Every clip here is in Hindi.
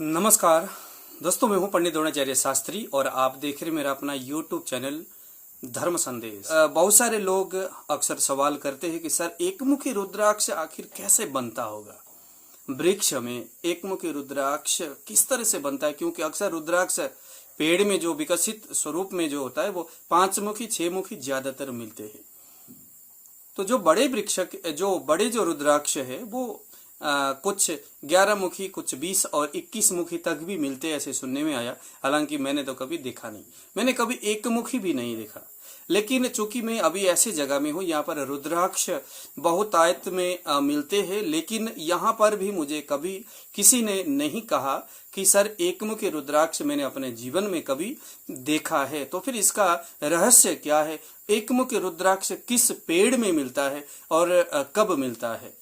नमस्कार दोस्तों, मैं हूं पंडित द्रोणाचार्य शास्त्री और आप देख रहे मेरा अपना YouTube चैनल धर्म संदेश। बहुत सारे लोग अक्सर सवाल करते हैं कि सर एकमुखी रुद्राक्ष आखिर कैसे बनता होगा। वृक्ष में एकमुखी रुद्राक्ष किस तरह से बनता है, क्योंकि अक्सर रुद्राक्ष पेड़ में जो विकसित स्वरूप में जो होता है वो 5 मुखी 6 मुखी ज्यादातर मिलते हैं। तो जो बड़े वृक्ष जो रुद्राक्ष है वो कुछ 11 मुखी, कुछ 20 और 21 मुखी तक भी मिलते ऐसे सुनने में आया। हालांकि मैंने तो कभी देखा नहीं, मैंने कभी एक मुखी भी नहीं देखा। लेकिन चूंकि मैं अभी ऐसी जगह में हूँ यहाँ पर रुद्राक्ष बहुतायत में मिलते हैं, लेकिन यहाँ पर भी मुझे कभी किसी ने नहीं कहा कि सर एकमुखी रुद्राक्ष मैंने अपने जीवन में कभी देखा है। तो फिर इसका रहस्य क्या है, एकमुखी रुद्राक्ष किस पेड़ में मिलता है और कब मिलता है।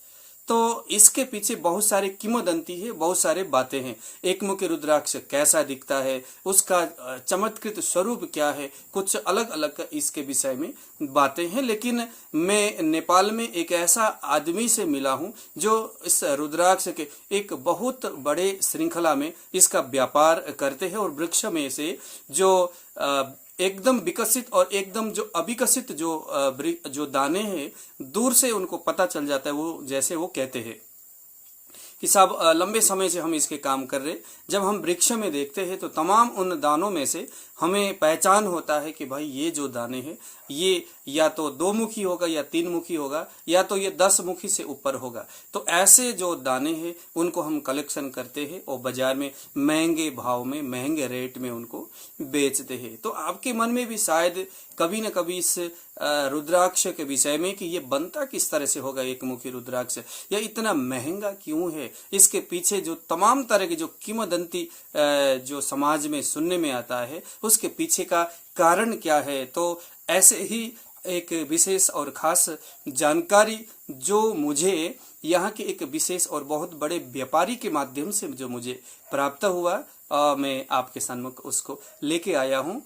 तो इसके पीछे बहुत सारे किंवदंती है, बहुत सारे बातें हैं। एकमुखी रुद्राक्ष कैसा दिखता है, उसका चमत्कृत स्वरूप क्या है, कुछ अलग अलग इसके विषय में बातें हैं। लेकिन मैं नेपाल में एक ऐसा आदमी से मिला हूं जो इस रुद्राक्ष के एक बहुत बड़े श्रृंखला में इसका व्यापार करते हैं और वृक्ष में से जो एकदम विकसित और एकदम जो अविकसित जो दाने हैं दूर से उनको पता चल जाता है। वो जैसे वो कहते हैं कि साहब लंबे समय से हम इसके काम कर रहे, जब हम वृक्ष में देखते हैं तो तमाम उन दानों में से हमें पहचान होता है कि भाई ये जो दाने हैं ये या तो 2 मुखी होगा या 3 मुखी होगा या तो ये 10 मुखी से ऊपर होगा। तो ऐसे जो दाने हैं उनको हम कलेक्शन करते हैं और बाजार में महंगे भाव में, महंगे रेट में उनको बेचते हैं। तो आपके मन में भी शायद कभी न कभी इस रुद्राक्ष के विषय में कि ये बनता किस तरह से होगा एकमुखी रुद्राक्ष, या इतना महंगा क्यों है, इसके पीछे जो तमाम तरह की जो किंवदंती जो समाज में सुनने में आता है उसके पीछे का कारण क्या है। तो ऐसे ही एक विशेष और खास जानकारी जो मुझे यहाँ के एक विशेष और बहुत बड़े व्यापारी के माध्यम से जो मुझे प्राप्त हुआ, मैं आपके सम्मुख उसको लेके आया हूँ।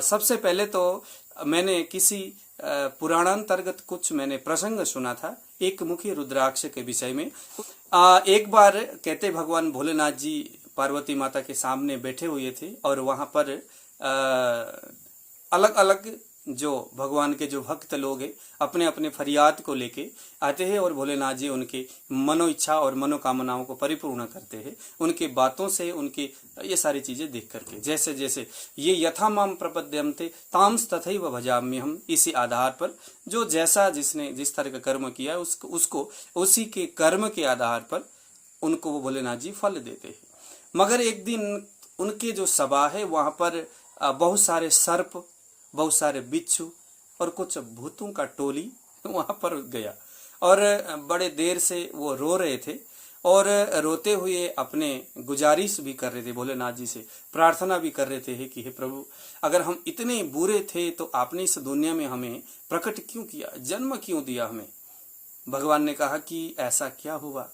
सबसे पहले तो मैंने किसी पुराणांतर्गत कुछ मैंने प्रसंग सुना था एकमुखी रुद्राक्ष के विषय में। एक बार कहते भगवान भोलेनाथ जी पार्वती माता के सामने बैठे हुए थे और वहां पर अलग अलग जो भगवान के जो भक्त लोग हैं अपने अपने फरियाद को लेके आते हैं और भोलेनाथ जी उनके मनो इच्छा और मनोकामनाओं को परिपूर्ण करते हैं उनके बातों से, उनके ये सारी चीजें देख करके। जैसे जैसे ये यथा माम प्रपद्यन्ते तांस तथैव भजाम्यहम्, इसी आधार पर जो जैसा जिसने जिस तरह का कर्म किया है उसको उसी के कर्म के आधार पर उनको वो भोलेनाथ जी फल देते हैं। मगर एक दिन उनके जो सभा है वहां पर बहुत सारे सर्प, बहुत सारे बिच्छू और कुछ भूतों का टोली वहां पर गया और बड़े देर से वो रो रहे थे और रोते हुए अपने गुजारिश भी कर रहे थे, भोलेनाथ जी से प्रार्थना भी कर रहे थे कि हे प्रभु, अगर हम इतने बुरे थे तो आपने इस दुनिया में हमें प्रकट क्यों किया, जन्म क्यों दिया हमें। भगवान ने कहा कि ऐसा क्या हुआ,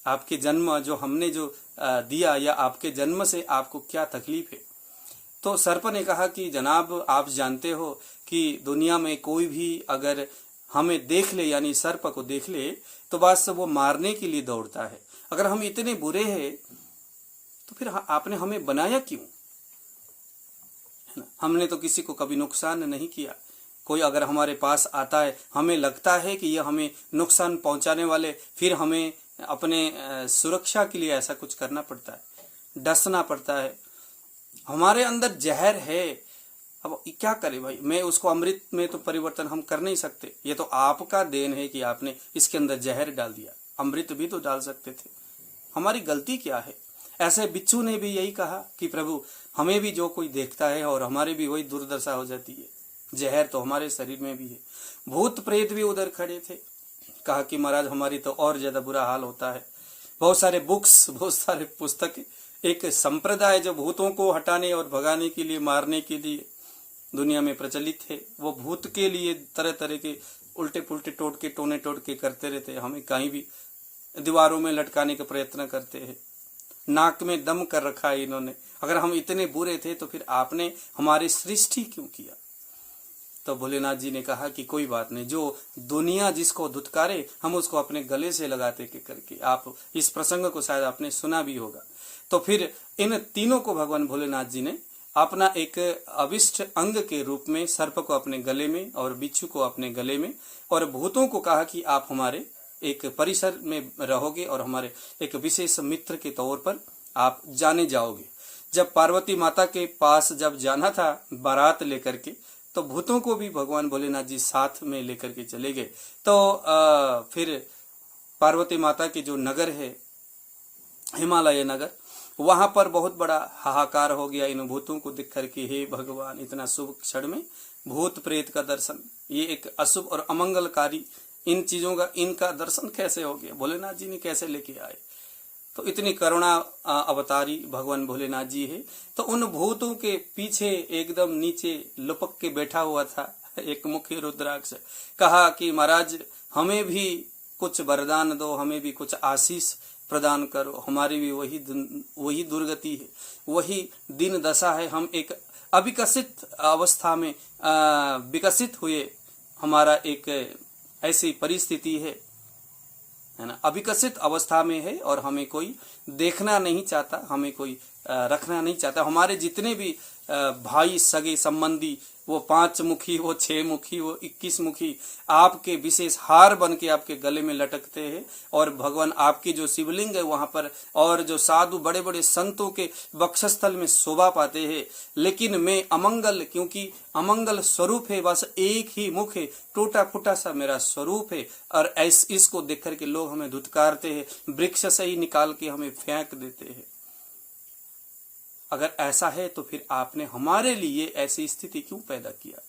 आपके जन्म जो हमने जो दिया या आपके जन्म से आपको क्या तकलीफ है। तो सर्प ने कहा कि जनाब आप जानते हो कि दुनिया में कोई भी अगर हमें देख ले, यानी सर्प को देख ले, तो बस वो मारने के लिए दौड़ता है। अगर हम इतने बुरे हैं तो फिर आपने हमें बनाया क्यों, है ना। हमने तो किसी को कभी नुकसान नहीं किया। कोई अगर हमारे पास आता है, हमें लगता है कि यह हमें नुकसान पहुंचाने वाले, फिर हमें अपने सुरक्षा के लिए ऐसा कुछ करना पड़ता है, डसना पड़ता है। हमारे अंदर जहर है, अब क्या करे भाई, मैं उसको अमृत में तो परिवर्तन हम कर नहीं सकते। ये तो आपका देन है कि आपने इसके अंदर जहर डाल दिया, अमृत भी तो डाल सकते थे। हमारी गलती क्या है। ऐसे बिच्छू ने भी यही कहा कि प्रभु हमें भी जो कोई देखता है और हमारी भी वही दुर्दशा हो जाती है, जहर तो हमारे शरीर में भी है। भूत प्रेत भी उधर खड़े थे, कहा कि महाराज हमारी तो और ज्यादा बुरा हाल होता है। बहुत सारे बुक्स, बहुत सारे पुस्तक, एक संप्रदाय जो भूतों को हटाने और भगाने के लिए, मारने के लिए दुनिया में प्रचलित है, वो भूत के लिए तरह तरह के उल्टे पुल्टे टोटके, टोने टोटके करते रहते हैं। हमें कहीं भी दीवारों में लटकाने का प्रयत्न करते हैं, नाक में दम कर रखा है इन्होंने। अगर हम इतने बुरे थे तो फिर आपने हमारी सृष्टि क्यों किया। तो भोलेनाथ जी ने कहा कि कोई बात नहीं, जो दुनिया जिसको धुतकारे हम उसको अपने गले से लगाते के करके। आप इस प्रसंग को शायद आपने सुना भी होगा। तो फिर इन तीनों को भगवान भोलेनाथ जी ने अपना एक अभिष्ट अंग के रूप में, सर्प को अपने गले में और बिच्छू को अपने गले में, और भूतों को कहा कि आप हमारे एक परिसर में रहोगे और हमारे एक विशेष मित्र के तौर पर आप जाने जाओगे। जब पार्वती माता के पास जब जाना था बारात लेकर के, तो भूतों को भी भगवान भोलेनाथ जी साथ में लेकर के चले गए। तो फिर पार्वती माता के जो नगर है हिमालय नगर, वहां पर बहुत बड़ा हाहाकार हो गया इन भूतों को देख करके। हे भगवान, इतना शुभ क्षण में भूत प्रेत का दर्शन, ये एक अशुभ और अमंगलकारी इन चीजों का इनका दर्शन कैसे हो गया, भोलेनाथ जी ने कैसे लेके आए। तो इतनी करुणा अवतारी भगवान भोलेनाथ जी है। तो उन भूतों के पीछे एकदम नीचे लुपक के बैठा हुआ था एक मुखी रुद्राक्ष। कहा कि महाराज हमें भी कुछ वरदान दो, हमें भी कुछ आशीष प्रदान करो, हमारी भी वही दुर्गति है, वही दिन दशा है। हम एक अविकसित अवस्था में विकसित हुए, हमारा एक ऐसी परिस्थिति है ना, अविकसित अवस्था में है और हमें कोई देखना नहीं चाहता, हमें कोई रखना नहीं चाहता। हमारे जितने भी भाई सगे संबंधी, वो 5 मुखी, वो 6 मुखी, वो 21 मुखी, आपके विशेष हार बन के आपके गले में लटकते हैं। और भगवान आपकी जो शिवलिंग है वहां पर, और जो साधु बड़े बड़े संतों के वक्षस्थल में शोभा पाते हैं। लेकिन मैं अमंगल, क्योंकि अमंगल स्वरूप है, बस एक ही मुख है, टूटा फूटा सा मेरा स्वरूप है। और इसको देख करके लोग हमें धुतकारते हैं, वृक्ष से ही निकाल के हमें फेंक देते हैं। अगर ऐसा है तो फिर आपने हमारे लिए ऐसी स्थिति क्यों पैदा किया।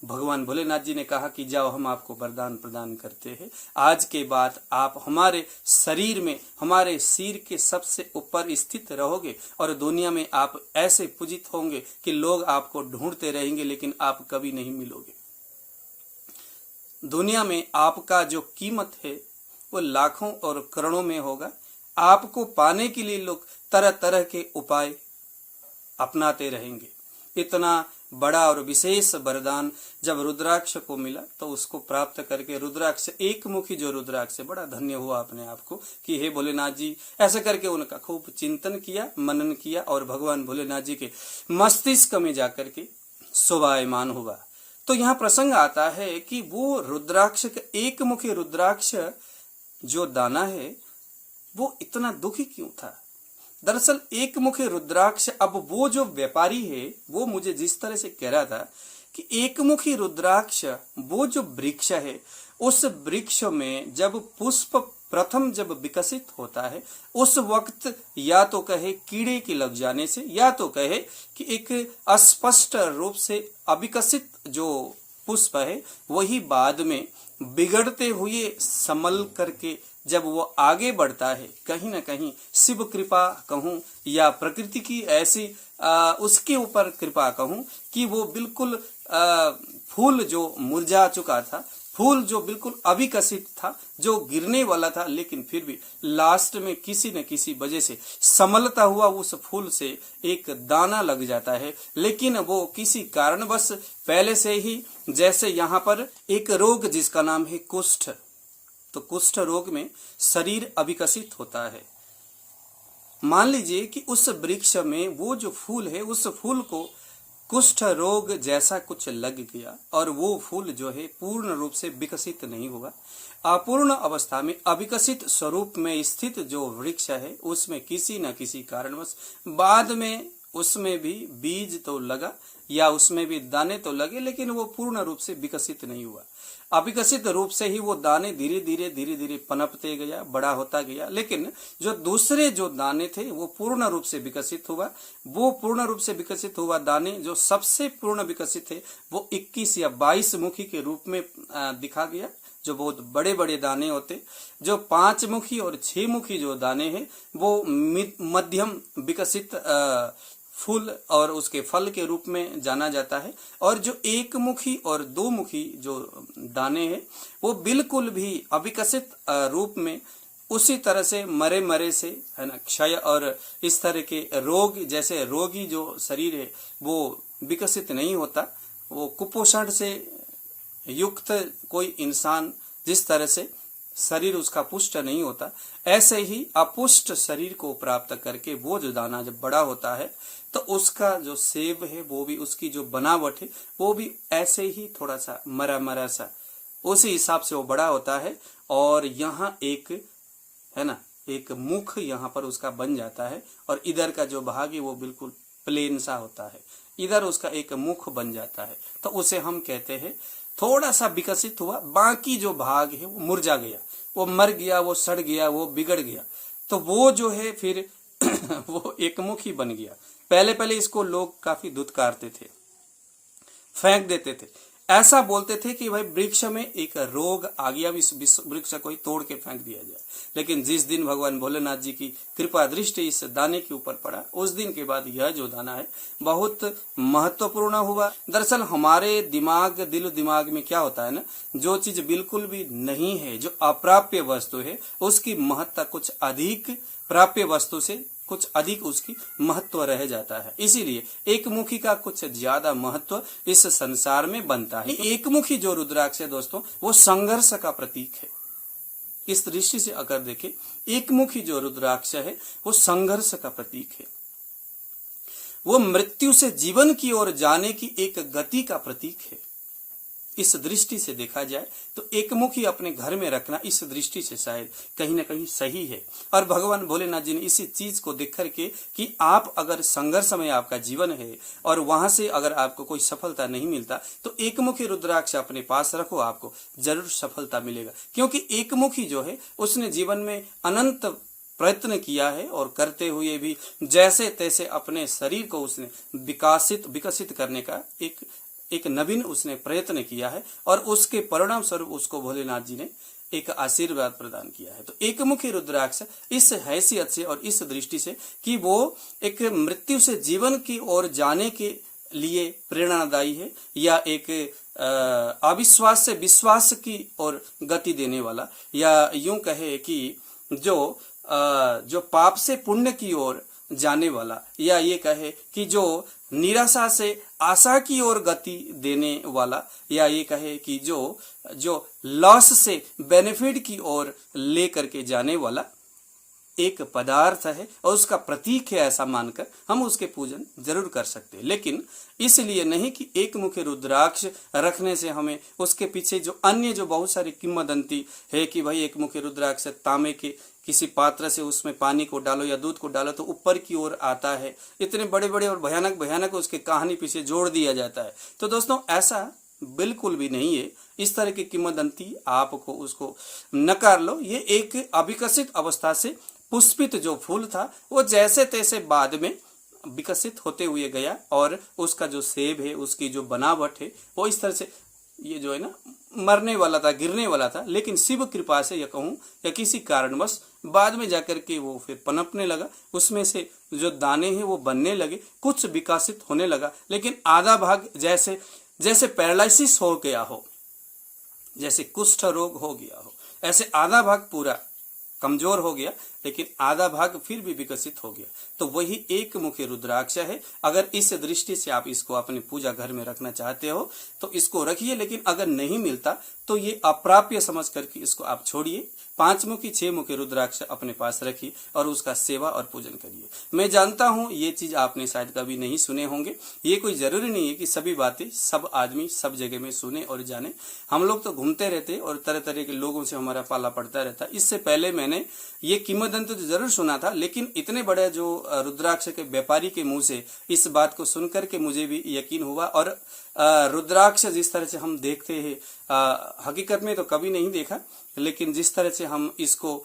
भगवान भोलेनाथ जी ने कहा कि जाओ, हम आपको वरदान प्रदान करते हैं। आज के बाद आप हमारे शरीर में, हमारे सिर के सबसे ऊपर स्थित रहोगे और दुनिया में आप ऐसे पूजित होंगे कि लोग आपको ढूंढते रहेंगे, लेकिन आप कभी नहीं मिलोगे। दुनिया में आपका जो कीमत है वो लाखों और करोड़ों में होगा। आपको पाने के लिए लोग तरह तरह के उपाय अपनाते रहेंगे। इतना बड़ा और विशेष वरदान जब रुद्राक्ष को मिला, तो उसको प्राप्त करके रुद्राक्ष, एक मुखी जो रुद्राक्ष, बड़ा धन्य हुआ अपने आप को कि हे भोलेनाथ जी। ऐसे करके उनका खूब चिंतन किया, मनन किया और भगवान भोलेनाथ जी के मस्तिष्क में जाकर के शोभायमान हुआ। तो यहाँ प्रसंग आता है कि वो रुद्राक्ष, एक मुखी रुद्राक्ष जो दाना है, वो इतना दुखी क्यों था। दरअसल एक मुखी रुद्राक्ष, अब वो जो व्यापारी है वो मुझे जिस तरह से कह रहा था कि एक मुखी रुद्राक्ष, वो जो वृक्ष है, उस वृक्ष में जब पुष्प प्रथम जब विकसित होता है, उस वक्त या तो कहे कीड़े के लग जाने से, या तो कहे कि एक अस्पष्ट रूप से अविकसित जो पुष्प है, वही बाद में बिगड़ते हुए संभल करके जब वो आगे बढ़ता है, कहीं ना कहीं शिव कृपा कहूं या प्रकृति की ऐसी उसके ऊपर कृपा कहूं कि वो बिल्कुल फूल जो मुरझा चुका था, फूल जो बिल्कुल अविकसित था, जो गिरने वाला था, लेकिन फिर भी लास्ट में किसी न किसी वजह से संभलता हुआ उस फूल से एक दाना लग जाता है। लेकिन वो किसी कारणवश पहले से ही, जैसे यहाँ पर एक रोग जिसका नाम है कुष्ठ, तो कुष्ठ रोग में शरीर अविकसित होता है। मान लीजिए कि उस वृक्ष में वो जो फूल है, उस फूल को कुष्ठ रोग जैसा कुछ लग गया और वो फूल जो है पूर्ण रूप से विकसित नहीं हुआ। अपूर्ण अवस्था में अविकसित स्वरूप में स्थित जो वृक्ष है, उसमें किसी न किसी कारणवश बाद में उसमें भी बीज तो लगा या उसमें भी दाने तो लगे, लेकिन वो पूर्ण रूप से विकसित नहीं हुआ। अविकसित रूप से ही वो दाने धीरे धीरे पनपते गया, बड़ा होता गया। लेकिन जो दूसरे जो दाने थे वो पूर्ण रूप से विकसित हुआ। वो पूर्ण रूप से विकसित हुआ दाने जो सबसे पूर्ण विकसित थे, वो 21 या 22 मुखी के रूप में दिखा गया, जो बहुत बड़े बड़े दाने होते। जो 5 मुखी और 6 मुखी जो दाने हैं, वो मध्यम विकसित फूल और उसके फल के रूप में जाना जाता है। और जो 1 मुखी और 2 मुखी जो दाने हैं, वो बिल्कुल भी अविकसित रूप में उसी तरह से मरे से, है ना, क्षय और इस तरह के रोग, जैसे रोगी जो शरीर है वो विकसित नहीं होता, वो कुपोषण से युक्त कोई इंसान जिस तरह से शरीर उसका पुष्ट नहीं होता, ऐसे ही अपुष्ट शरीर को प्राप्त करके वो जो दाना जब बड़ा होता है तो उसका जो सेब है वो भी, उसकी जो बनावट है वो भी ऐसे ही थोड़ा सा मरा मरा सा उसी हिसाब से वो बड़ा होता है। और यहाँ एक है ना, एक मुख यहाँ पर उसका बन जाता है और इधर का जो भाग है वो बिल्कुल प्लेन सा होता है, इधर उसका एक मुख बन जाता है। तो उसे हम कहते हैं थोड़ा सा विकसित हुआ, बाकी जो भाग है वो मुरझा गया, वो मर गया, वो सड़ गया, वो बिगड़ गया, तो वो जो है फिर वो एक मुखी बन गया। पहले पहले इसको लोग काफी धुतकारते थे, फेंक देते थे, ऐसा बोलते थे कि भाई वृक्ष में एक रोग आ गया, इस वृक्ष को ही तोड़ के फेंक दिया जाए। लेकिन जिस दिन भगवान भोलेनाथ जी की कृपा दृष्टि इस दाने के ऊपर पड़ा, उस दिन के बाद यह जो दाना है बहुत महत्वपूर्ण हुआ। दरअसल हमारे दिमाग, दिल दिमाग में क्या होता है ना, जो चीज बिल्कुल भी नहीं है, जो अप्राप्य वस्तु है, उसकी महत्ता कुछ अधिक प्राप्य वस्तु से कुछ अधिक उसकी महत्व रह जाता है। इसीलिए एकमुखी का कुछ ज्यादा महत्व इस संसार में बनता है। एकमुखी जो रुद्राक्ष है दोस्तों, वो संघर्ष का प्रतीक है। इस दृष्टि से अगर देखें, एकमुखी जो रुद्राक्ष है वो संघर्ष का प्रतीक है, वो मृत्यु से जीवन की ओर जाने की एक गति का प्रतीक है। इस दृष्टि से देखा जाए तो एकमुखी अपने घर में रखना इस दृष्टि से शायद कहीं ना कहीं सही है। और भगवान भोलेनाथ जी ने इसी चीज को देख करके कि आप अगर संघर्ष में आपका जीवन है और वहां से अगर आपको कोई सफलता नहीं मिलता तो एकमुखी रुद्राक्ष अपने पास रखो, आपको जरूर सफलता मिलेगा। क्योंकि एकमुखी जो है उसने जीवन में अनंत प्रयत्न किया है और करते हुए भी जैसे तैसे अपने शरीर को उसने विकसित करने का एक नवीन उसने प्रयत्न किया है और उसके परिणाम स्वरूप उसको भोलेनाथ जी ने एक आशीर्वाद प्रदान किया है। तो एकमुखी रुद्राक्ष इस हैसियत से और इस दृष्टि से कि वो एक मृत्यु से जीवन की ओर जाने के लिए प्रेरणादायी है, या एक अविश्वास से विश्वास की ओर गति देने वाला, या यूं कहे कि जो पाप से पुण्य की ओर जाने वाला, या ये कहे कि जो निराशा से आशा की ओर गति देने वाला, या ये कहे कि जो लॉस से बेनिफिट की ओर लेकर के जाने वाला एक पदार्थ है और उसका प्रतीक है, ऐसा मानकर हम उसके पूजन जरूर कर सकते हैं। लेकिन इसलिए नहीं कि एकमुखी रुद्राक्ष रखने से हमें उसके पीछे जो अन्य जो बहुत सारी किंवदंती है कि भाई एकमुखी रुद्राक्ष तांबे के किसी पात्र से उसमें पानी को डालो या दूध को डालो तो ऊपर की ओर आता है, इतने बड़े बड़े और भयानक भयानक उसके कहानी पीछे जोड़ दिया जाता है। तो दोस्तों ऐसा बिल्कुल भी नहीं है। इस तरह की किंवदंती आपको उसको नकार लो। ये एक अविकसित अवस्था से पुष्पित जो फूल था वो जैसे तैसे बाद में विकसित होते हुए गया और उसका जो सेब है, उसकी जो बनावट है वो इस तरह से ये जो है ना मरने वाला था, गिरने वाला था, लेकिन शिव कृपा से या कहूं या किसी कारणवश बाद में जाकर के वो फिर पनपने लगा, उसमें से जो दाने हैं वो बनने लगे, कुछ विकसित होने लगा। लेकिन आधा भाग जैसे पैरालिसिस हो गया हो, जैसे कुष्ठ रोग हो गया हो, ऐसे आधा भाग पूरा कमजोर हो गया, लेकिन आधा भाग फिर भी विकसित हो गया। तो वही एक मुखी रुद्राक्ष है। अगर इस दृष्टि से आप इसको अपने पूजा घर में रखना चाहते हो तो इसको रखिए, लेकिन अगर नहीं मिलता तो ये अप्राप्य समझ करके इसको आप छोड़िए। 5 मुखी 6 मुखी रुद्राक्ष अपने पास रखिए और उसका सेवा और पूजन करिए। मैं जानता हूं ये चीज आपने शायद कभी नहीं सुने होंगे। ये कोई जरूरी नहीं है कि सभी बातें सब आदमी सब जगह में सुने और जाने। हम लोग तो घूमते रहते और तरह तरह के लोगों से हमारा पाला पड़ता रहता। इससे पहले मैंने ये किंवदंती तो जरूर सुना था, लेकिन इतने बड़े जो रुद्राक्ष के व्यापारी के मुंह से इस बात को सुनकर के मुझे भी यकीन हुआ। और रुद्राक्ष जिस तरह से हम देखते हैं, हकीकत में तो कभी नहीं देखा, लेकिन जिस तरह से हम इसको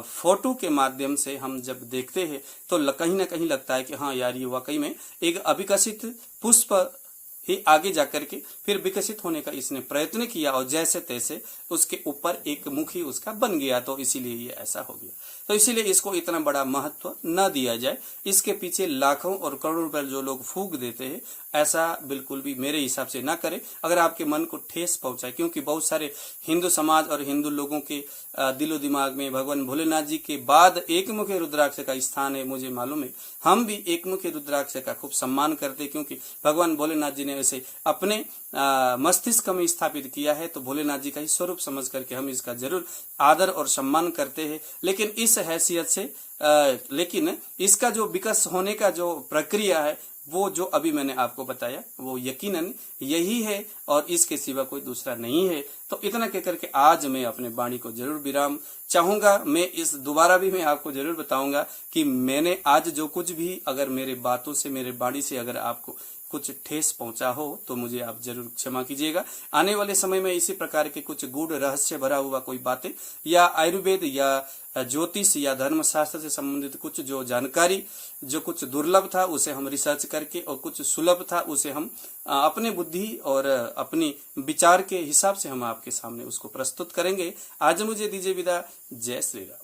फोटो के माध्यम से हम जब देखते हैं तो कहीं ना कहीं लगता है कि हाँ यार, ये वाकई में एक अविकसित पुष्प ही आगे जाकर के फिर विकसित होने का इसने प्रयत्न किया और जैसे तैसे उसके ऊपर एक मुखी उसका बन गया, तो इसीलिए ये ऐसा हो गया। तो इसीलिए इसको इतना बड़ा महत्व न दिया जाए। इसके पीछे लाखों और करोड़ों रुपए जो लोग फूंक देते हैं, ऐसा बिल्कुल भी मेरे हिसाब से ना करें अगर आपके मन को ठेस पहुंचाए। क्योंकि बहुत सारे हिंदू समाज और हिंदू लोगों के दिलो दिमाग में भगवान भोलेनाथ जी के बाद एकमुखी रुद्राक्ष का स्थान है। मुझे मालूम है, हम भी एकमुखी रुद्राक्ष का खूब सम्मान करते हैं, क्योंकि भगवान भोलेनाथ जी ने वैसे अपने मस्तिष्क में स्थापित किया है। तो भोलेनाथ जी का ही स्वरूप समझ करके हम इसका जरूर आदर और सम्मान करते हैं। लेकिन इस हैसियत से लेकिन इसका जो विकास होने का जो प्रक्रिया है, वो जो अभी मैंने आपको बताया, वो यकीनन यही है और इसके सिवा कोई दूसरा नहीं है। तो इतना कहकर के आज मैं अपने वाणी को जरूर विराम चाहूंगा। मैं इस दोबारा भी मैं आपको जरूर बताऊंगा कि मैंने आज जो कुछ भी अगर मेरे बातों से, मेरे वाणी से अगर आपको कुछ ठेस पहुंचा हो तो मुझे आप जरूर क्षमा कीजिएगा। आने वाले समय में इसी प्रकार के कुछ गूढ़ रहस्य भरा हुआ कोई बातें या आयुर्वेद या ज्योतिष या धर्मशास्त्र से संबंधित कुछ जो जानकारी, जो कुछ दुर्लभ था उसे हम रिसर्च करके, और कुछ सुलभ था उसे हम अपने बुद्धि और अपनी विचार के हिसाब से हम आपके सामने उसको प्रस्तुत करेंगे। आज मुझे दीजिए विदा। जय श्री राम।